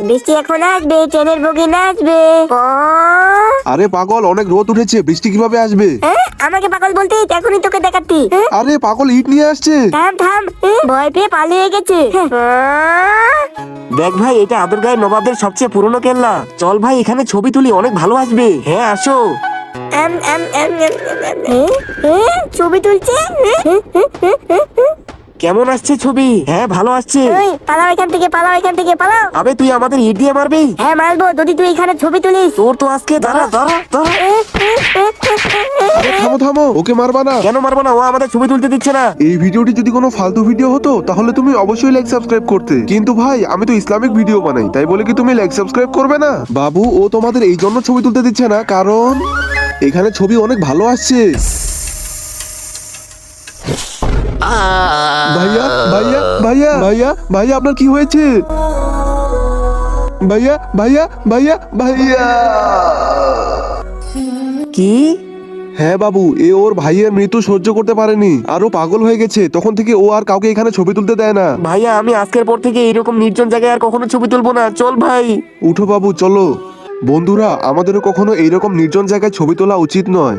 বৃষ্টি এখন আসবে, ট্রেনের বগি নাচবে। আরে পাগল, অনেক রোদ উঠেছে, বৃষ্টি কিভাবে আসবে? আমাকে পাগল বলতে এখনই তোকে দেখাচ্ছি। আরে পাগল ইট নিয়ে আসছে। থাম থাম, ভয় পেয়ে পালিয়ে গেছে। দেখ ভাই, এটা আদরগাঁয়ের নবাবদের সবচেয়ে পুরনো কেল্লা। চল ভাই এখানে ছবি তুলি, অনেক ভালো আসবে। হ্যাঁ আসো। ছবি তুলছে। কেমন আসছে ছবি? হ্যাঁ ভালো আসছে। পালাও এখান থেকে, পালাও এখান থেকে, পালাও। আবে তুই আমাদের ইট দিয়ে মারবি? হ্যাঁ মারবো, যদি তুই এখানে ছবি তুলিস। তোর তো আজকে দাঁড়া দাঁড়া দাঁড়া। আরে থামো থামো, ওকে মারবা না। কেন মারবো না? ও আমাদের ছবি তুলতে দিচ্ছে না। এই ভিডিওটি যদি কোনো ফালতু ভিডিও হতো তাহলে তুমি অবশ্যই লাইক সাবস্ক্রাইব করতে, কিন্তু ভাই আমি তো ইসলামিক ভিডিও বানাই, তাই বলে কি তুমি লাইক সাবস্ক্রাইব করবে না? বাবু, ও তোমাদের এই জন্য ছবি তুলতে দিচ্ছে না কারণ এখানে ছবি অনেক ভালো আসছে। ভাইয়া ভাইয়া ভাইয়া ভাইয়া ভাইয়া, আপনার কি হয়েছে? ভাইয়া ভাইয়া ভাইয়া ভাইয়া। কি? হ্যাঁ বাবু, এ ওর ভাইয়ের মৃত্যু সহ্য করতে পারেনি, আরো পাগল হয়ে গেছে। তখন থেকে ও আর কাউকে এখানে ছবি তুলতে দেয় না। ভাইয়া আমি আজকের পর থেকে এরকম নির্জন জায়গায় আর কখনো ছবি তুলবো না। চল ভাই। উঠো বাবু, চলো। বন্ধুরা, আমাদেরও কখনো এইরকম নির্জন জায়গায় ছবি তোলা উচিত নয়।